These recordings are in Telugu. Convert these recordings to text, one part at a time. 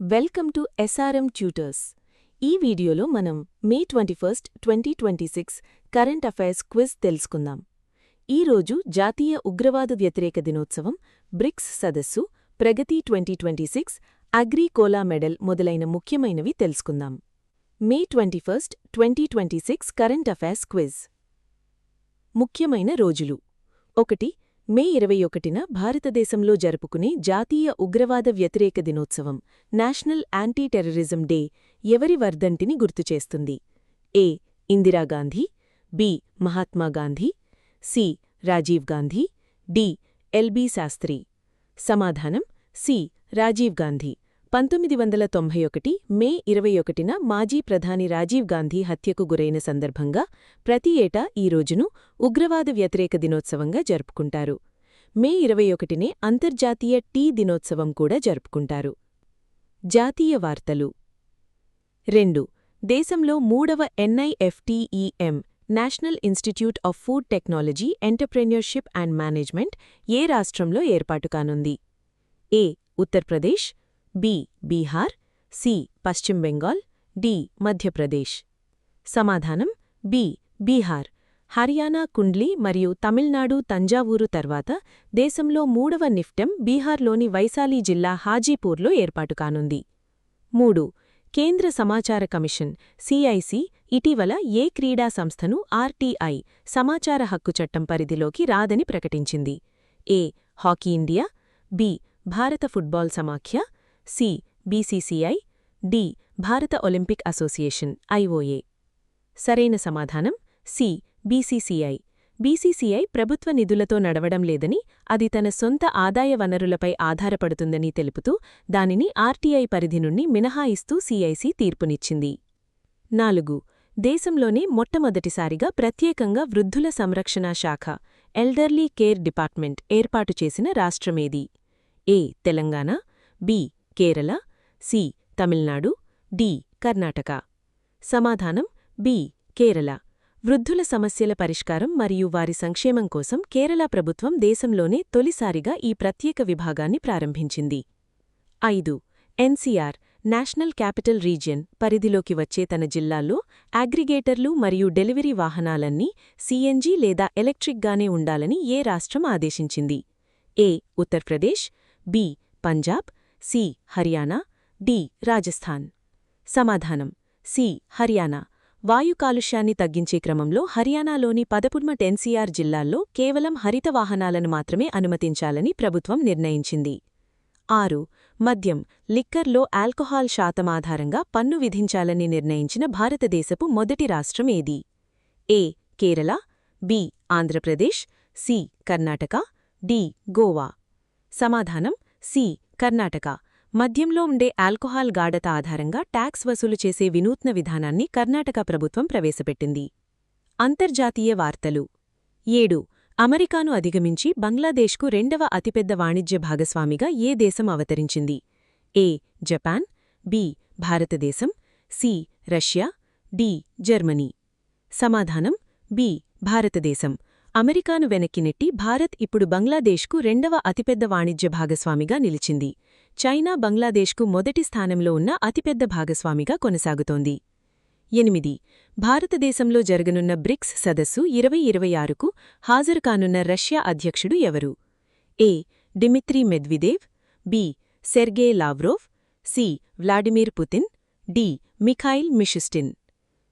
Welcome to SRM tutors. ఈ వీడియోలో మనం మే 21, 2026 కరెంట్ అఫైర్స్ క్విజ్ తెలుసుకుందాం. ఈరోజు జాతీయ ఉగ్రవాద వ్యతిరేక దినోత్సవం, బ్రిక్స్ సదస్సు, ప్రగతి 2026, అగ్రి-కోలా మెడల్ మొదలైన ముఖ్యమైనవి తెలుసుకుందాం. మే 21, 2026 కరెంట్ అఫైర్స్ క్విజ్. ముఖ్యమైన రోజులు: 1. మే 21న భారతదేశంలో జరుపుకునే జాతీయ ఉగ్రవాద వ్యతిరేక దినోత్సవం, నేషనల్ యాంటీ టెర్రరిజం డే ఎవరి వర్ధంతిని గుర్తుచేస్తుంది? ఏ. Indira Gandhi, B. Mahatma Gandhi, C. Rajiv Gandhi, D. LB Sastry. సమాధానం సి. రాజీవ్ గాంధీ. 1991 మే 21న మాజీ ప్రధాని రాజీవ్ గాంధీ హత్యకు గురైన సందర్భంగా ప్రతి ఏటా ఈ రోజును ఉగ్రవాద వ్యతిరేక దినోత్సవంగా జరుపుకుంటారు. మే 21నే అంతర్జాతీయ టీ దినోత్సవం కూడా జరుపుకుంటారు. జాతీయ వార్తలు. 2. దేశంలో 3వ NIFTEM national institute of food technology, entrepreneurship and management ఏ రాష్ట్రంలో ఏర్పాటు కానుంది? A. Uttar Pradesh, B. Bihar, C. పశ్చిమ బెంగాల్, డి. మధ్యప్రదేశ్. సమాధానం బి. బీహార్. హర్యానా కుండ్లీ మరియు తమిళనాడు తంజావూరు తర్వాత దేశంలో 3వ నిఫ్టెం బీహార్లోని వైశాలి జిల్లా హాజీపూర్లో ఏర్పాటు కానుంది. 3. కేంద్ర సమాచార కమిషన్ CIC ఇటీవల ఏ క్రీడా సంస్థను RTI సమాచార హక్కు చట్టం పరిధిలోకి రాదని ప్రకటించింది? ఏ. Hockey India, B. భారత ఫుట్బాల్ సమాఖ్య, సి. BCCI, D. భారత ఒలింపిక్ అసోసియేషన్ IOA. సరైన సమాధానం సి. BCCI. BCCI ప్రభుత్వ నిధులతో నడవడం లేదని, అది తన సొంత ఆదాయ వనరులపై ఆధారపడుతుందని తెలుపుతూ దానిని RTI పరిధి నుండి మినహాయిస్తూ CIC తీర్పునిచ్చింది. 4. దేశంలోనే మొట్టమొదటిసారిగా ప్రత్యేకంగా వృద్ధుల సంరక్షణ శాఖ ఎల్డర్లీ కేర్ డిపార్ట్మెంట్ ఏర్పాటు చేసిన రాష్ట్రమేది? A. Telangana, B. Kerala, C. Tamil Nadu, D. Karnataka. సమాధానం బి. కేరళ. వృద్ధుల సమస్యల పరిష్కారం మరియు వారి సంక్షేమం కోసం కేరళ ప్రభుత్వం దేశంలోనే తొలిసారిగా ఈ ప్రత్యేక విభాగాన్ని ప్రారంభించింది. 5. NCR నేషనల్ క్యాపిటల్ రీజియన్ పరిధిలోకి వచ్చే తన జిల్లాల్లో అగ్రిగేటర్లు మరియు డెలివరీ వాహనాలన్నీ CNG లేదా ఎలక్ట్రిక్గానే ఉండాలని ఏ రాష్ట్రం ఆదేశించింది? A. Uttar Pradesh, B. Punjab, C. Haryana, D. Rajasthan. సమాధానం సి. హర్యానా. వాయు కాలుష్యాన్ని తగ్గించే క్రమంలో హర్యానాలోని 13 NCR జిల్లాల్లో కేవలం హరిత వాహనాలను మాత్రమే అనుమతించాలని ప్రభుత్వం నిర్ణయించింది. 6. మద్యం, లిక్కర్లో ఆల్కహాల్ శాతం ఆధారంగా పన్ను విధించాలని నిర్ణయించిన భారతదేశపు మొదటి రాష్ట్రం ఏది? A. Kerala, B. Andhra Pradesh, C. Karnataka, D. Goa. సమాధానం సి. కర్ణాటక. మద్యంలో ఉండే ఆల్కహాల్ గాఢత ఆధారంగా ట్యాక్స్ వసూలు చేసే వినూత్న విధానాన్ని కర్ణాటక ప్రభుత్వం ప్రవేశపెట్టింది. అంతర్జాతీయ వార్తలు. 7. అమెరికాను అధిగమించి బంగ్లాదేశ్కు రెండవ అతిపెద్ద వాణిజ్య భాగస్వామిగా ఏ దేశం అవతరించింది? ఏ. Japan, B. భారతదేశం, సి. Russia, D. జర్మనీ. సమాధానం బి. భారతదేశం. అమెరికాను వెనక్కి నెట్టి భారత్ ఇప్పుడు బంగ్లాదేశ్కు రెండవ అతిపెద్ద వాణిజ్య భాగస్వామిగా నిలిచింది. చైనా బంగ్లాదేశ్కు మొదటి స్థానంలో ఉన్న అతిపెద్ద భాగస్వామిగా కొనసాగుతోంది. 8. భారతదేశంలో జరగనున్న బ్రిక్స్ సదస్సు 2026కు హాజరుకానున్న రష్యా అధ్యక్షుడు ఎవరు? A. Dmitry Medvedev, B. Sergey Lavrov, C. Vladimir Putin, D. Mikhail Mishustin.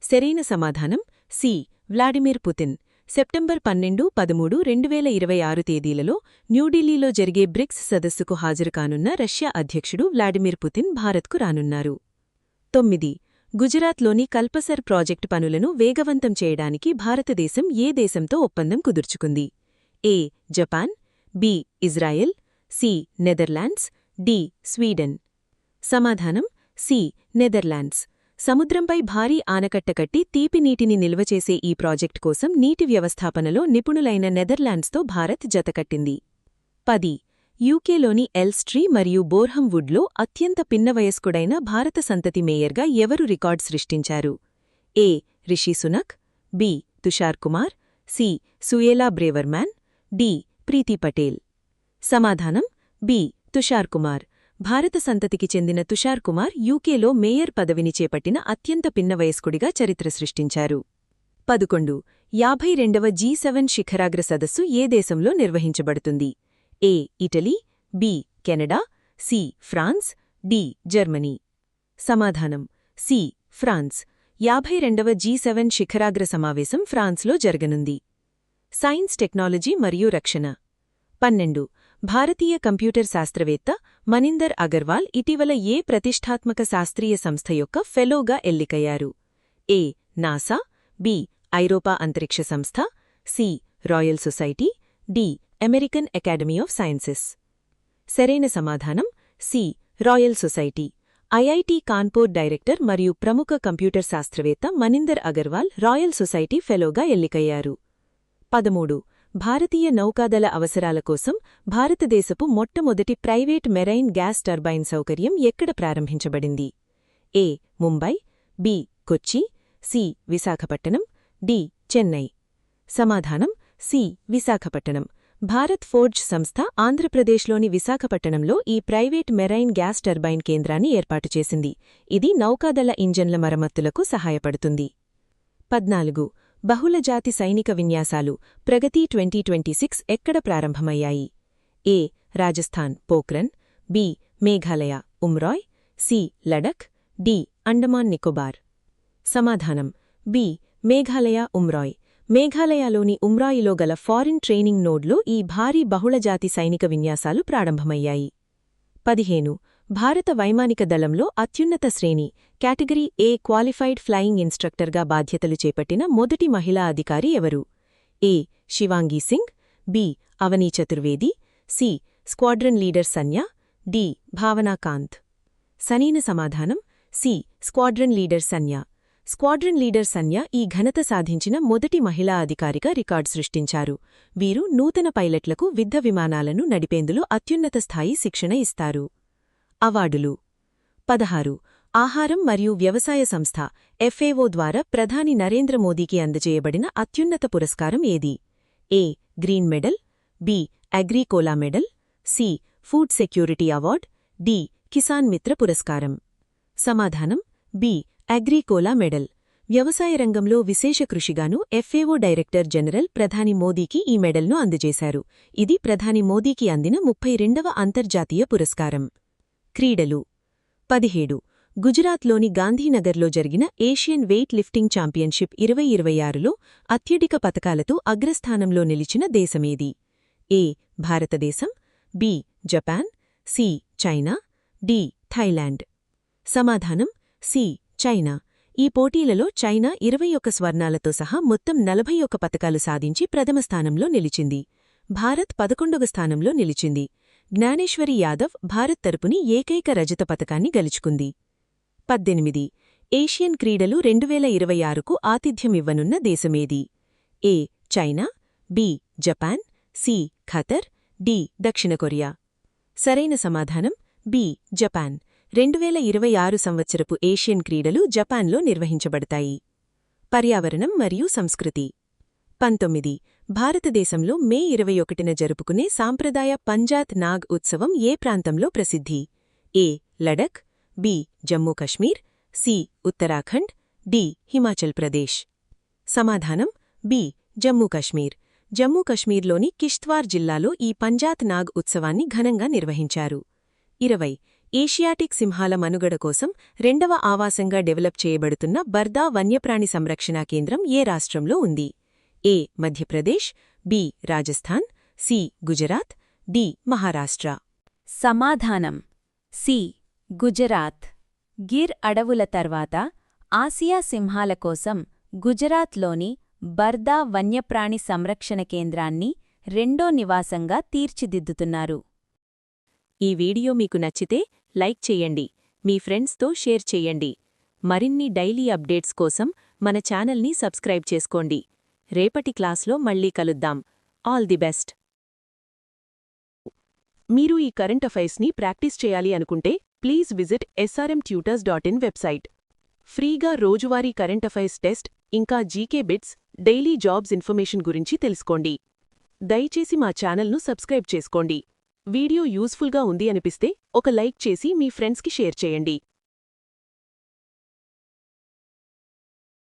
సరైన సమాధానం సి. Vladimir Putin. సెప్టెంబర్ 12, 13, 2026 తేదీలలో న్యూఢిల్లీలో జరిగే బ్రిక్స్ సదస్సుకు హాజరుకానున్న రష్యా అధ్యక్షుడు వ్లాడిమిర్ పుతిన్ భారత్కు రానున్నారు. 9. గుజరాత్లోని కల్పసర్ ప్రాజెక్టు పనులను వేగవంతం చేయడానికి భారతదేశం ఏ దేశంతో ఒప్పందం కుదుర్చుకుంది? A. Japan, B. Israel, C. Netherlands, D. Sweden. సమాధానం సి. నెదర్లాండ్స్. సముద్రంపై భారీ ఆనకట్ట కట్టి తీపినీటిని నిల్వచేసే ఈ ప్రాజెక్టు కోసం నీటి వ్యవస్థాపనలో నిపుణులైన నెదర్లాండ్స్తో భారత్ జతకట్టింది. 10. యూకేలోని ఎల్స్ట్రీ మరియు బోర్హం వుడ్లో అత్యంత పిన్నవయస్కుడైన భారత సంతతి మేయర్గా ఎవరు రికార్డ్ సృష్టించారు? A. Rishi Sunak, B. Tushar Kumar, C. Suella Braverman, D. Priti Patel. సమాధానం బి. తుషార్ కుమార్. భారత సంతతికి చెందిన తుషార్ కుమార్ యూకేలో మేయర్ పదవిని చేపట్టిన అత్యంత పిన్న వయస్కుడిగా చరిత్ర సృష్టించారు. 11. 52వ G7 శిఖరాగ్ర సదస్సు ఏ దేశంలో నిర్వహించబడుతుంది? A. Italy, B. Canada, C. France, D. Germany. సమాధానం సి. ఫ్రాన్స్. 52వ G7 శిఖరాగ్ర సమావేశం ఫ్రాన్స్లో జరగనుంది. సైన్స్, టెక్నాలజీ మరియు రక్షణ. 12. భారతీయ కంప్యూటర్ శాస్త్రవేత్త మనిందర్ అగర్వాల్ ఇటీవల ఏ ప్రతిష్ఠాత్మక శాస్త్రీయ సంస్థ యొక్క ఫెలోగా ఎన్నికయ్యారు? ఏ. NASA, B. ఐరోపా అంతరిక్ష సంస్థ, C. Royal society, D. American academy of sciences. సరైన సమాధానం C. Royal society. IIT Kanpur director మరియు ప్రముఖ కంప్యూటర్ శాస్త్రవేత్త మనిందర్ అగర్వాల్ రాయల్ సొసైటీ ఫెలోగా ఎన్నికయ్యారు. 13. భారతీయ నౌకాదళ అవసరాల కోసం భారతదేశపు మొట్టమొదటి ప్రైవేట్ మెరైన్ గ్యాస్ టర్బైన్ సౌకర్యం ఎక్కడ ప్రారంభించబడింది? ఏ. ముంబై, బి. కొచ్చి, సి. విశాఖపట్టణం, డి. చెన్నై. సమాధానం సి. విశాఖపట్టణం. భారత్ ఫోర్జ్ సంస్థ ఆంధ్రప్రదేశ్లోని విశాఖపట్టణంలో ఈ ప్రైవేట్ మెరైన్ గ్యాస్ టర్బైన్ కేంద్రాన్ని ఏర్పాటు చేసింది. ఇది నౌకాదళ ఇంజన్ల మరమ్మతులకు సహాయపడుతుంది. 14. బహుళజాతి సైనిక విన్యాసాలు ప్రగతి 2026 ఎక్కడ ప్రారంభమయ్యాయి? A. Rajasthan Pokhran, B. Meghalaya Umroi, C. Ladakh, D. Andaman Nicobar. సమాధానం బి. మేఘాలయ ఉమ్రాయ్. మేఘాలయలోని ఉమ్రాయిలో గల ఫారిన్ ట్రైనింగ్ నోడ్లో ఈ భారీ బహుళజాతి సైనిక విన్యాసాలు ప్రారంభమయ్యాయి. 15. భారత వైమానిక దళంలో అత్యున్నత శ్రేణి కేటగిరీ ఏ క్వాలిఫైడ్ ఫ్లయింగ్ ఇన్స్ట్రక్టర్గా బాధ్యతలు చేపట్టిన మొదటి మహిళా అధికారి ఎవరు? A. Shivangi Singh, B. Avani Chaturvedi, C. Squadron leader Sanya, D. Bhawana Kanth. సరైన సమాధానం C. Squadron leader Sanya. Squadron leader Sanya ఈ ఘనత సాధించిన మొదటి మహిళా అధికారిగా రికార్డు సృష్టించారు. వీరు నూతన పైలట్లకు యుద్ధ విమానాలను నడిపేందులో అత్యున్నత స్థాయి శిక్షణ ఇస్తారు. అవార్డులు. 16. ఆహారం మరియు వ్యవసాయ సంస్థ FAO ద్వారా ప్రధాని నరేంద్ర మోదీకి అందజేయబడిన అత్యున్నత పురస్కారం ఏది? A. Green medal, B. Agricola medal, C. Food security award, D. Kisan Mitra పురస్కారం. సమాధానం బి. Agricola medal. వ్యవసాయ రంగంలో విశేష కృషిగాను FAO డైరెక్టర్ జనరల్ ప్రధాని మోదీకి ఈ మెడల్ను అందజేశారు. ఇది ప్రధాని మోదీకి అందిన 32వ అంతర్జాతీయ పురస్కారం. క్రీడలు. 17. గుజరాత్లోని గాంధీనగర్లో జరిగిన ఏషియన్ వెయిట్ లిఫ్టింగ్ ఛాంపియన్షిప్ 2026లో అత్యధిక పతకాలతో అగ్రస్థానంలో నిలిచిన దేశమేది? ఏ. భారతదేశం, B. Japan, C. China, D. Thailand. సమాధానం సి. చైనా. ఈ పోటీలలో చైనా 21 స్వర్ణాలతో సహా మొత్తం 41 పతకాలు సాధించి ప్రథమ స్థానంలో నిలిచింది. భారత్ 11వ స్థానంలో నిలిచింది. జ్ఞానేశ్వరి యాదవ్ భారత్ తరపుని ఏకైక రజత పతకాన్ని గెలుచుకుంది. 18. ఏషియన్ క్రీడలు 2026కు ఆతిథ్యమివ్వనున్న దేశమేది? A. China, B. Japan, C. Qatar, D. దక్షిణ కొరియా. సరైన సమాధానం బి. జపాన్. 2026 సంవత్సరపు ఏషియన్ క్రీడలు జపాన్లో నిర్వహించబడతాయి. పర్యావరణం మరియు సంస్కృతి. 19. భారతదేశంలో మే 21న జరుపుకునే సాంప్రదాయ పంజాత్ నాగ్ ఉత్సవం ఏ ప్రాంతంలో ప్రసిద్ధి? A. Ladakh, B. Jammu Kashmir, C. Uttarakhand, D. Himachal Pradesh. సమాధానం బి. జమ్మూ కశ్మీర్. జమ్మూ కశ్మీర్లోని కిష్త్వార్ జిల్లాలో ఈ పంజాత్ నాగ్ ఉత్సవాన్ని ఘనంగా నిర్వహించారు. 20. ఏషియాటిక్ సింహాల మనుగడ కోసం 2వ ఆవాసంగా డెవలప్ చేయబడుతున్న బర్దా వన్యప్రాణి సంరక్షణా కేంద్రం ఏ రాష్ట్రంలో ఉంది? A. Madhya Pradesh, B. Rajasthan, C. Gujarat, D. Maharashtra. సమాధానం సి. గుజరాత్. గిర్ అడవుల తర్వాత ఆసియా సింహాల కోసం గుజరాత్లోని బర్దా వన్యప్రాణి సంరక్షణ కేంద్రాన్ని రెండో నివాసంగా తీర్చిదిద్దుతున్నారు. ఈ వీడియో మీకు నచ్చితే లైక్ చేయండి, మీ ఫ్రెండ్స్తో షేర్ చేయండి. మరిన్ని డైలీ అప్డేట్స్ కోసం మన ఛానల్ని సబ్స్క్రైబ్ చేసుకోండి. రేపటి క్లాస్లో మళ్ళీ కలుద్దాం. All the best. మీరు ఈ కరెంట్ అఫైర్స్ని ప్రాక్టీస్ చేయాలి అనుకుంటే ప్లీజ్ విజిట్ srmtutors.in వెబ్సైట్. ఫ్రీగా రోజువారీ కరెంట్ అఫైర్స్ టెస్ట్ ఇంకా GK bits, daily jobs information గురించి తెలుసుకోండి. దయచేసి మా ఛానల్ను సబ్స్క్రైబ్ చేసుకోండి. వీడియో యూజ్ఫుల్గా ఉంది అనిపిస్తే ఒక లైక్ చేసి మీ ఫ్రెండ్స్కి షేర్ చేయండి.